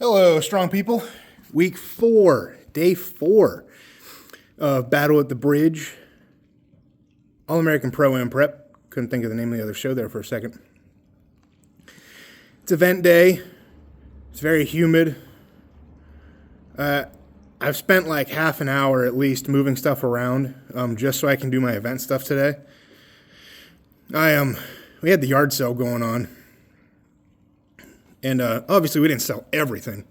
Hello, strong people. Week 4, day 4 of Battle at the Bridge. All-American Pro-Am Prep. Couldn't think of the name of the other show there for a second. It's event day. It's very humid. I've spent like half an hour at least moving stuff around just so I can do my event stuff today. We had the yard sale going on. And obviously we didn't sell everything.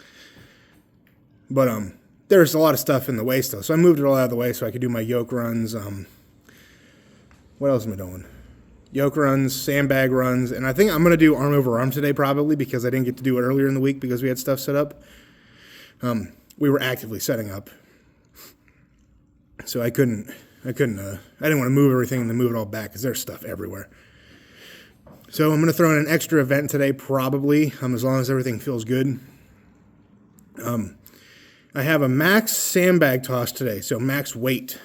But there's a lot of stuff in the way still. So I moved it all out of the way so I could do my yoke runs. What else am I doing? Yoke runs, sandbag runs. And I think I'm going to do arm over arm today probably because I didn't get to do it earlier in the week because we had stuff set up. We were actively setting up. So I didn't want to move everything and then move it all back because there's stuff everywhere. So I'm going to throw in an extra event today, probably, as long as everything feels good. I have a max sandbag toss today, so max weight.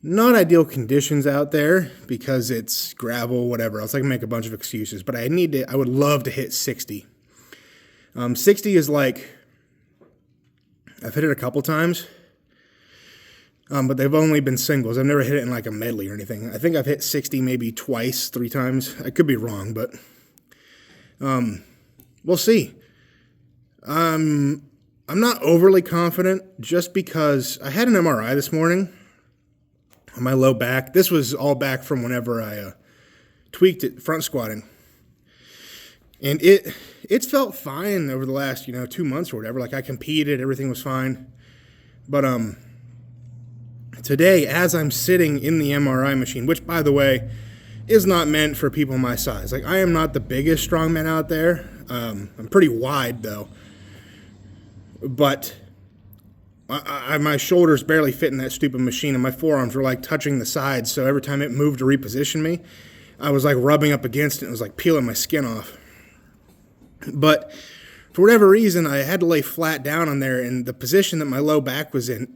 Not ideal conditions out there because it's gravel, whatever else. I can make a bunch of excuses, but I would love to hit 60. 60 is like, I've hit it a couple times. But they've only been singles. I've never hit it in like a medley or anything. I think I've hit 60 maybe twice, 3 times. I could be wrong, but we'll see. I'm not overly confident just because I had an MRI this morning on my low back. This was all back from whenever I tweaked it front squatting. And it's felt fine over the last, 2 months or whatever. Like I competed, everything was fine. But today, as I'm sitting in the MRI machine, which, by the way, is not meant for people my size. Like, I am not the biggest strongman out there. I'm pretty wide, though. But my shoulders barely fit in that stupid machine, and my forearms were, like, touching the sides. So every time it moved to reposition me, I was, like, rubbing up against it. And it was, like, peeling my skin off. But for whatever reason, I had to lay flat down on there, and the position that my low back was in,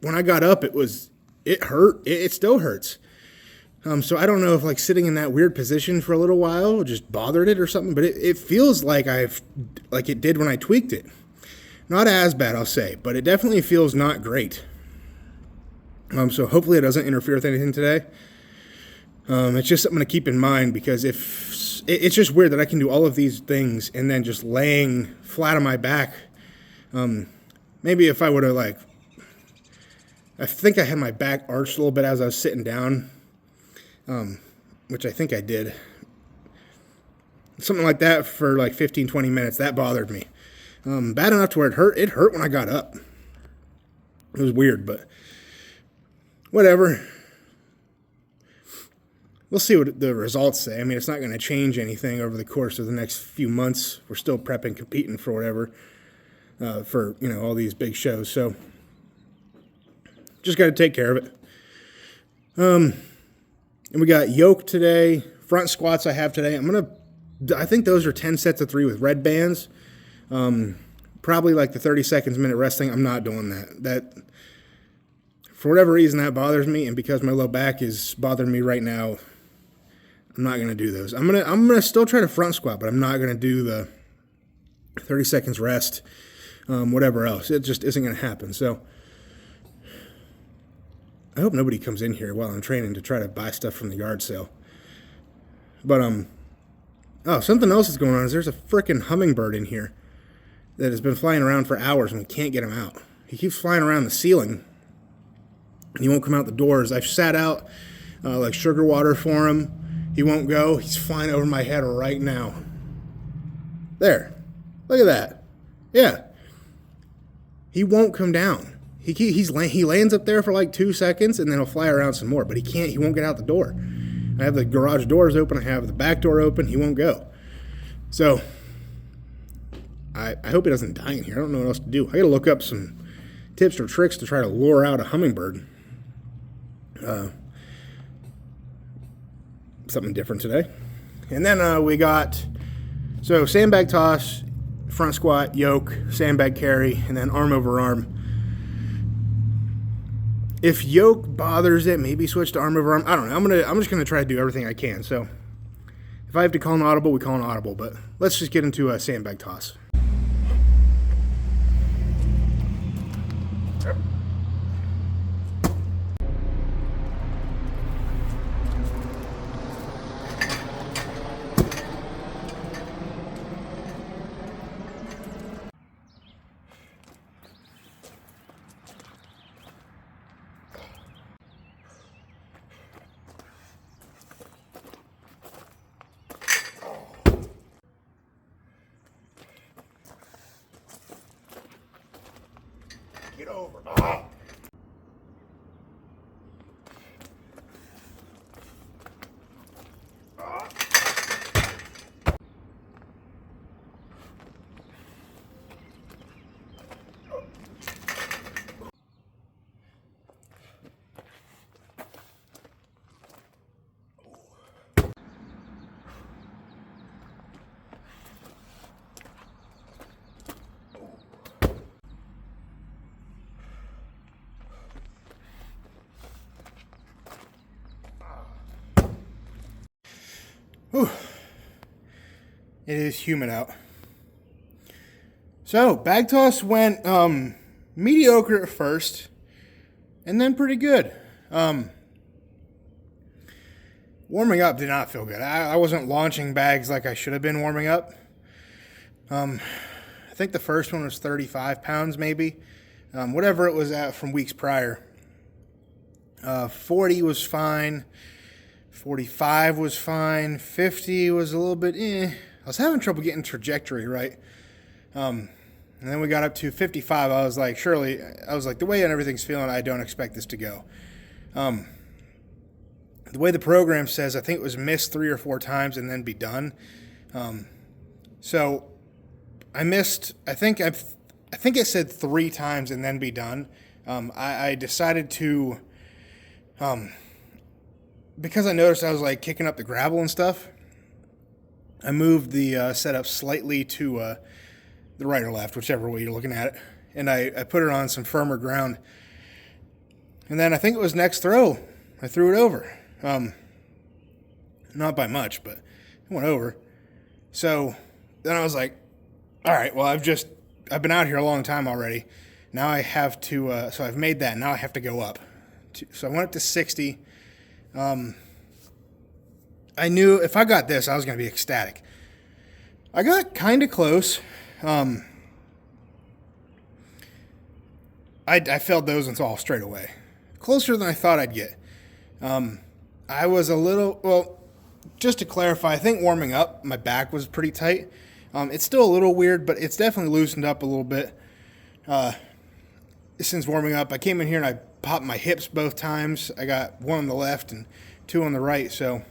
when I got up, it hurt. It still hurts. So I don't know if like sitting in that weird position for a little while just bothered it or something, but it feels like it did when I tweaked it. Not as bad, I'll say, but it definitely feels not great. So hopefully it doesn't interfere with anything today. It's just something to keep in mind because it's just weird that I can do all of these things and then just laying flat on my back. Maybe if I would have I think I had my back arched a little bit as I was sitting down, which I think I did. Something like that for like 15, 20 minutes. That bothered me. Bad enough to where it hurt. It hurt when I got up. It was weird, but whatever. We'll see what the results say. I mean, it's not going to change anything over the course of the next few months. We're still prepping, competing for whatever, for, all these big shows. So just got to take care of it. And we got yoke today. Front squats I have today. I think those are 10 sets of 3 with red bands. Probably like the 30 seconds, minute rest thing. I'm not doing that. That, for whatever reason, that bothers me. And because my low back is bothering me right now, I'm not going to do those. I'm gonna still try to front squat, but I'm not going to do the 30 seconds rest, whatever else. It just isn't going to happen. So I hope nobody comes in here while I'm training to try to buy stuff from the yard sale. But something else that's going on is there's a freaking hummingbird in here that has been flying around for hours and we can't get him out. He keeps flying around the ceiling and he won't come out the doors. I've sat out like sugar water for him. He won't go. He's flying over my head right now. There. Look at that. Yeah. He won't come down. He lands up there for like 2 seconds and then he'll fly around some more, but he won't get out the door. I have the garage doors open. I have the back door open. He won't go. So I hope he doesn't die in here. I don't know what else to do. I got to look up some tips or tricks to try to lure out a hummingbird. Something different today. And then we got, sandbag toss, front squat, yoke, sandbag carry, and then arm over arm. If yoke bothers it, maybe switch to arm over arm. I don't know. I'm just gonna try to do everything I can. So if I have to call an audible, we call an audible. But let's just get into a sandbag toss. Get over. Ah. Whew. It is humid out. So, bag toss went mediocre at first, and then pretty good. Warming up did not feel good. I wasn't launching bags like I should have been warming up. I think the first one was 35 pounds maybe. Whatever it was at from weeks prior. 40 was fine. 45 was fine. 50 was a little bit I was having trouble getting trajectory right. And then we got up to 55. I was like, the way everything's feeling, I don't expect this to go. The way the program says, I think it was missed 3 or 4 times and then be done. So I missed, I think it said 3 times and then be done. I decided to, because I noticed I was like kicking up the gravel and stuff, I moved the setup slightly to the right or left, whichever way you're looking at it. And I put it on some firmer ground. And then I think it was next throw, I threw it over. Not by much, but it went over. So then I was like, all right, well, I've been out here a long time already. Now I have to, so I've made that. Now I have to go up. So I went up to 60. I knew if I got this, I was going to be ecstatic. I got kind of close. I failed those ones all straight away. Closer than I thought I'd get. I was a little, well, just to clarify, I think warming up, my back was pretty tight. It's still a little weird, but it's definitely loosened up a little bit since warming up. I came in here and I popped my hips both times. I got 1 on the left and 2 on the right, so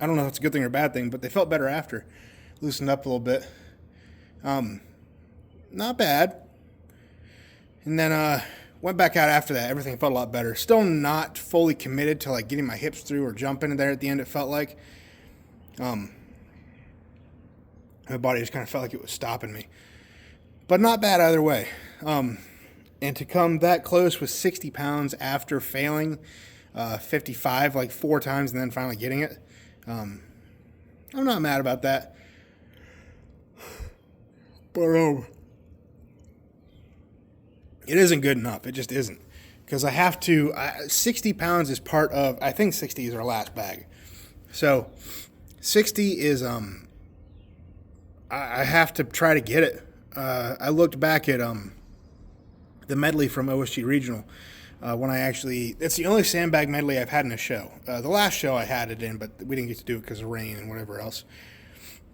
I don't know if it's a good thing or a bad thing, but they felt better after. Loosened up a little bit. Not bad. And then went back out after that. Everything felt a lot better. Still not fully committed to like getting my hips through or jumping there at the end, it felt like. My body just kind of felt like it was stopping me. But not bad either way. And to come that close with 60 pounds after failing 55 like 4 times and then finally getting it, I'm not mad about that. But it isn't good enough. It just isn't. Because I have to, 60 pounds is part of, I think 60 is our last bag. So 60 is, I have to try to get it. I looked back at the medley from OSG Regional when it's the only sandbag medley I've had in a show. The last show I had it in, but we didn't get to do it because of rain and whatever else.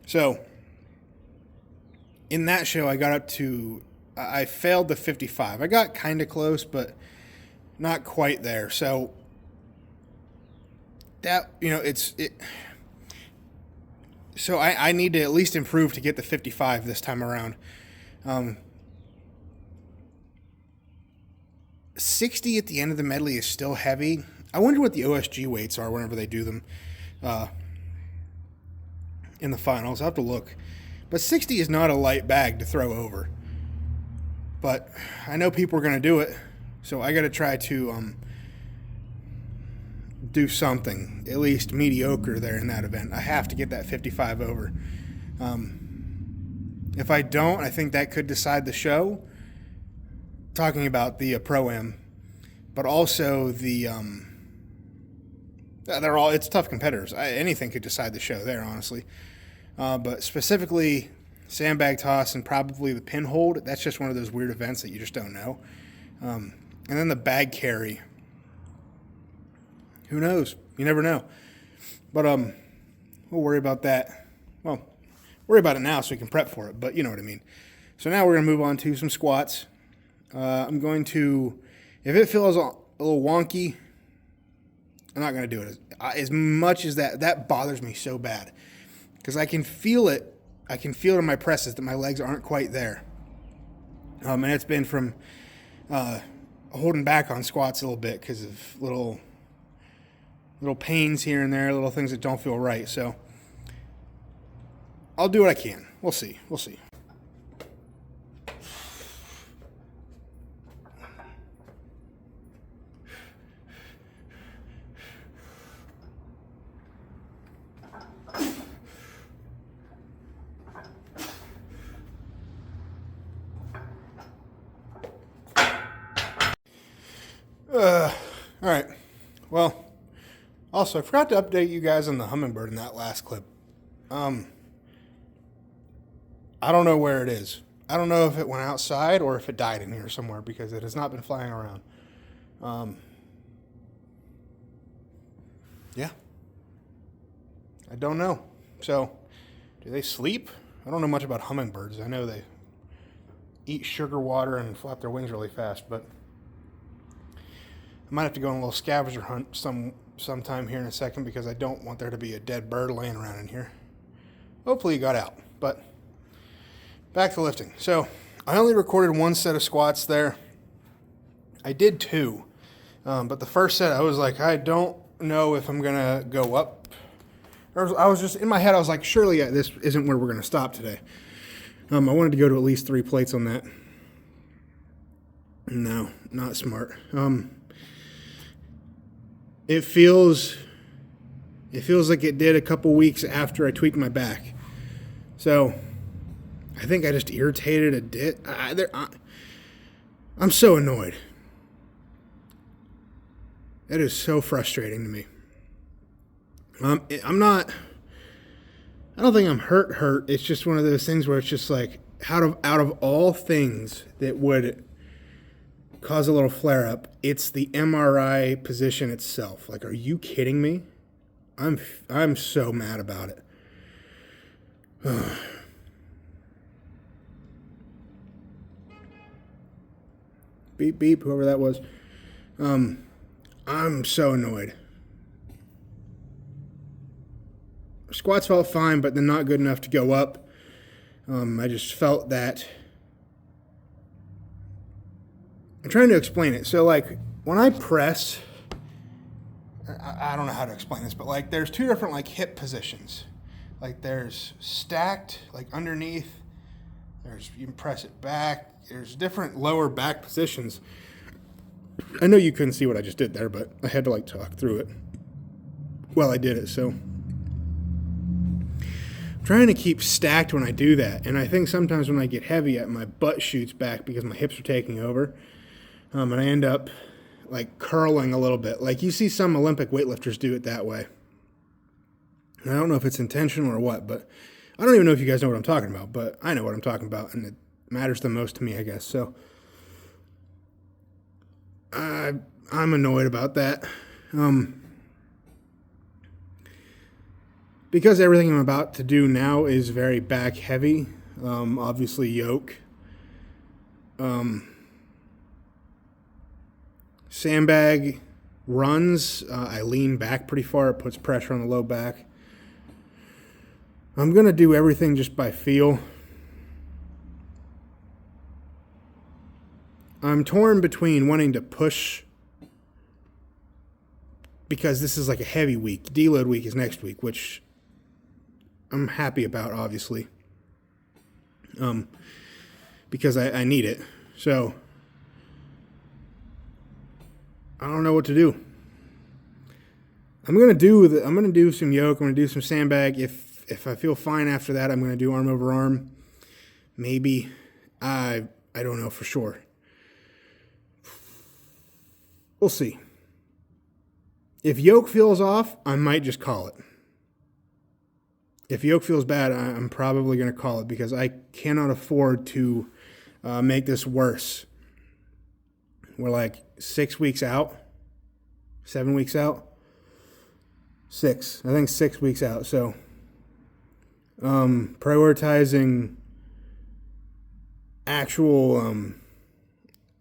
So in that show, I got up to, I failed the 55. I got kind of close, but not quite there. So that, so I need to at least improve to get the 55 this time around. 60 at the end of the medley is still heavy. I wonder what the OSG weights are whenever they do them in the finals. I'll have to look. But 60 is not a light bag to throw over. But I know people are going to do it, so I got to try to do something, at least mediocre there in that event. I have to get that 55 over. If I don't, I think that could decide the show. talking about the Pro-Am, but also the it's tough competitors. Anything could decide the show there, honestly. But specifically, sandbag toss and probably the pin hold. That's just one of those weird events that you just don't know. And then the bag carry. Who knows? You never know. But we'll worry about that. Well, worry about it now so we can prep for it. But you know what I mean. So now we're going to move on to some squats. I'm going to, if it feels a little wonky, I'm not going to do it. As much as that bothers me so bad. Because I can feel it. I can feel it in my presses that my legs aren't quite there. And it's been from holding back on squats a little bit because of little pains here and there, little things that don't feel right. So I'll do what I can. We'll see. All right. Well, also, I forgot to update you guys on the hummingbird in that last clip. I don't know where it is. I don't know if it went outside or if it died in here somewhere because it has not been flying around. Yeah. I don't know. So, do they sleep? I don't know much about hummingbirds. I know they eat sugar water and flap their wings really fast, but I might have to go on a little scavenger hunt sometime here in a second because I don't want there to be a dead bird laying around in here. Hopefully he got out, but back to lifting. So I only recorded one set of squats there. I did two, but the first set I was like, I don't know if I'm gonna go up. I was just in my head. I was like, surely this isn't where we're gonna stop today. I wanted to go to at least 3 plates on that. No, not smart. It feels like it did a couple weeks after I tweaked my back. So I think I just irritated a bit. I'm so annoyed. That is so frustrating to me. I don't think I'm hurt. It's just one of those things where it's just like out of all things that would cause a little flare up, it's the MRI position itself. Like, are you kidding me? I'm so mad about it. Beep beep, whoever that was. I'm so annoyed. Squats felt fine, but they're not good enough to go up. I just felt that. I'm trying to explain it. So, like, when I press, I don't know how to explain this, but, like, there's 2 different, like, hip positions. Like, there's stacked, like, underneath. You can press it back. There's different lower back positions. I know you couldn't see what I just did there, but I had to, like, talk through it while I did it, so. I'm trying to keep stacked when I do that, and I think sometimes when I get heavy, my butt shoots back because my hips are taking over. And I end up like curling a little bit. Like you see some Olympic weightlifters do it that way. And I don't know if it's intentional or what, but I don't even know if you guys know what I'm talking about, but I know what I'm talking about, and it matters the most to me, I guess. So I'm annoyed about that. Because everything I'm about to do now is very back heavy, obviously yoke. Sandbag runs, I lean back pretty far. It puts pressure on the low back. I'm going to do everything just by feel. I'm torn between wanting to push because this is like a heavy week. Deload week is next week, which I'm happy about, obviously, because I need it. So I don't know what to do. I'm gonna do some yoke. I'm gonna do some sandbag. If I feel fine after that, I'm gonna do arm over arm. Maybe I don't know for sure. we'll see. If yoke feels off, I might just call it. If yoke feels bad, I'm probably going to call it because I cannot afford to make this worse. We're like 6 weeks out, 7 weeks out. I think 6 weeks out. So prioritizing actual,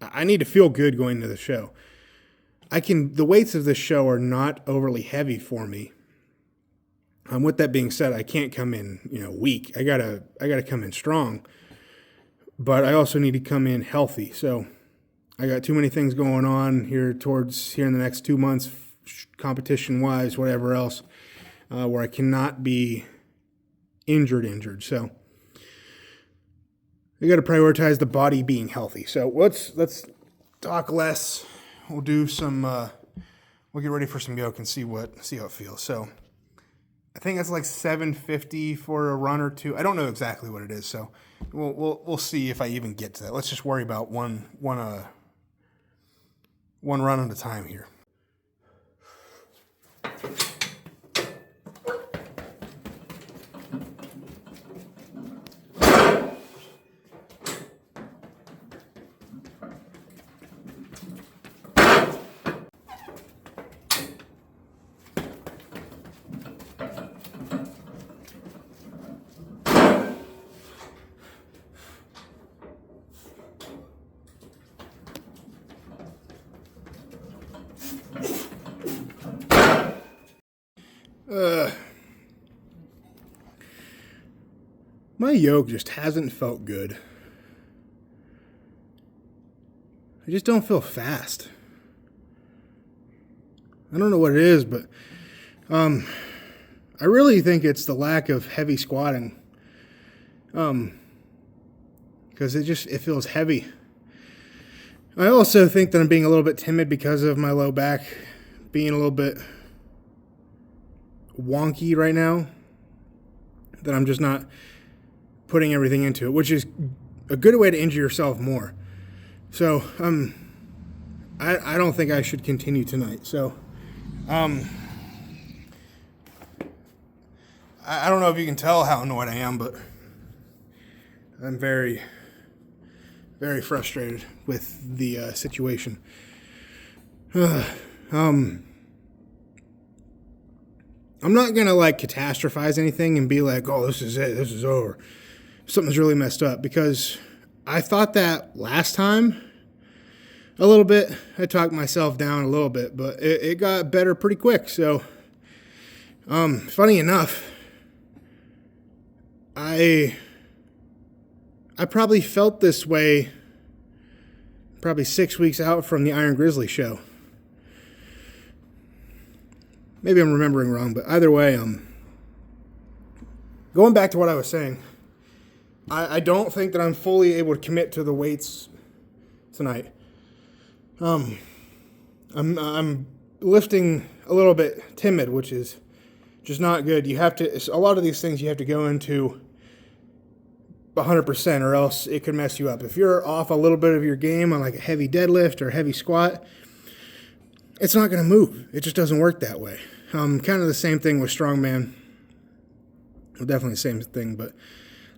I need to feel good going to the show. The weights of this show are not overly heavy for me. With that being said, I can't come in, weak. I gotta come in strong, but I also need to come in healthy. So I got too many things going on here in the next 2 months, competition wise, whatever else, where I cannot be injured. So I got to prioritize the body being healthy. So let's talk less. We'll do some. We'll get ready for some yoke and see how it feels. So I think it's like 750 for a run or two. I don't know exactly what it is, so we'll see if I even get to that. Let's just worry about one run at a time here. My yoke just hasn't felt good. I just don't feel fast. I don't know what it is, but I really think it's the lack of heavy squatting. Because it feels heavy. I also think that I'm being a little bit timid because of my low back being a little bit wonky right now. That I'm just not putting everything into it, which is a good way to injure yourself more. So, I don't think I should continue tonight. So, I don't know if you can tell how annoyed I am, but I'm very, very frustrated with the situation. I'm not gonna catastrophize anything and be like, "Oh, this is it. This is over. Something's really messed up," because I thought that last time a little bit. I talked myself down a little bit, but it got better pretty quick. So, funny enough, I probably felt this way probably 6 weeks out from the Iron Grizzly show. Maybe I'm remembering wrong, but either way, going back to what I was saying, I don't think that I'm fully able to commit to the weights tonight. I'm lifting a little bit timid, which is just not good. You have to, a lot of these things you have to go into 100% or else it could mess you up. If you're off a little bit of your game on a heavy deadlift or heavy squat, it's not going to move. It just doesn't work that way. Kind of the same thing with strongman. Well, definitely the same thing, but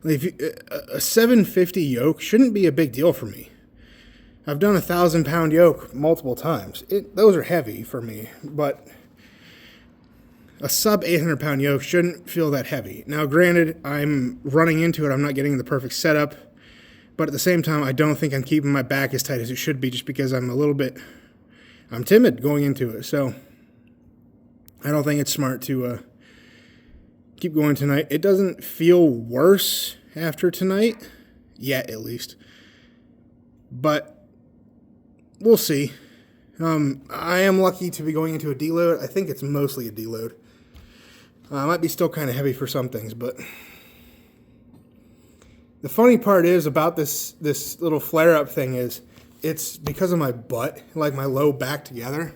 a 750 yoke shouldn't be a big deal for me. I've done 1,000-pound yoke multiple times. Those are heavy for me, but a sub 800-pound yoke shouldn't feel that heavy. Now, granted, I'm running into it. I'm not getting the perfect setup, but at the same time, I don't think I'm keeping my back as tight as it should be just because I'm timid going into it. So I don't think it's smart to keep going tonight. It doesn't feel worse after tonight, yet at least. But we'll see. I am lucky to be going into a deload. I think it's mostly a deload. It might be still kind of heavy for some things, but the funny part is about this little flare-up thing is it's because of my butt, my low back together.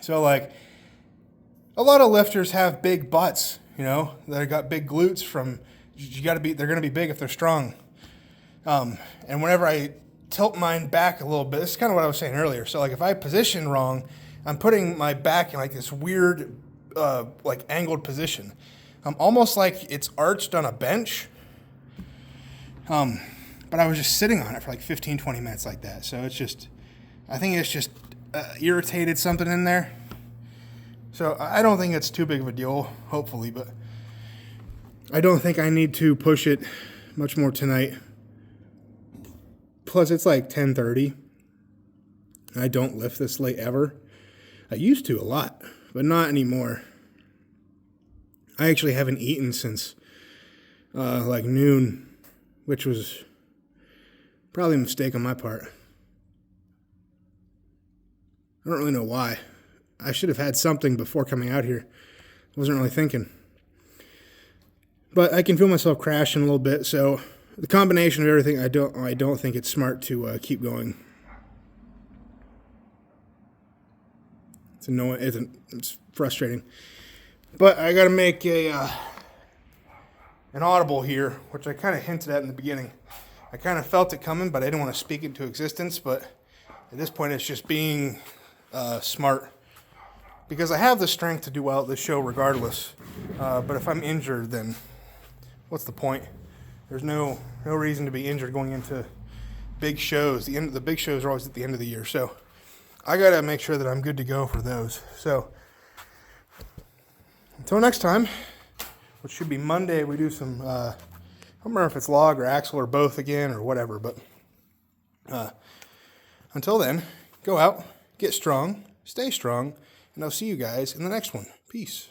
So, a lot of lifters have big butts, that got big glutes from, they're going to be big if they're strong. And whenever I tilt mine back a little bit. This is kind of what I was saying earlier. So like if I position wrong, I'm putting my back in like this weird, like angled position. Almost like it's arched on a bench. But I was just sitting on it for like 15, 20 minutes like that. So it's just, I think it's just irritated something in there. So I don't think it's too big of a deal, hopefully, but I don't think I need to push it much more tonight. Plus, it's like 10:30. I don't lift this late ever. I used to a lot, but not anymore. I actually haven't eaten since like noon, which was probably a mistake on my part. I don't really know why. I should have had something before coming out here. Wasn't really thinking. But I can feel myself crashing a little bit, so the combination of everything, I don't think it's smart to keep going. It's annoying. It's frustrating. But I got to make an audible here, which I kind of hinted at in the beginning. I kind of felt it coming, but I didn't want to speak it into existence. But at this point, it's just being smart. Because I have the strength to do well at this show regardless. But if I'm injured, then what's the point? There's no reason to be injured going into big shows. The big shows are always at the end of the year. So I got to make sure that I'm good to go for those. So until next time, which should be Monday, we do some, I don't remember if it's log or axle or both again or whatever. But until then, go out, get strong, stay strong, and I'll see you guys in the next one. Peace.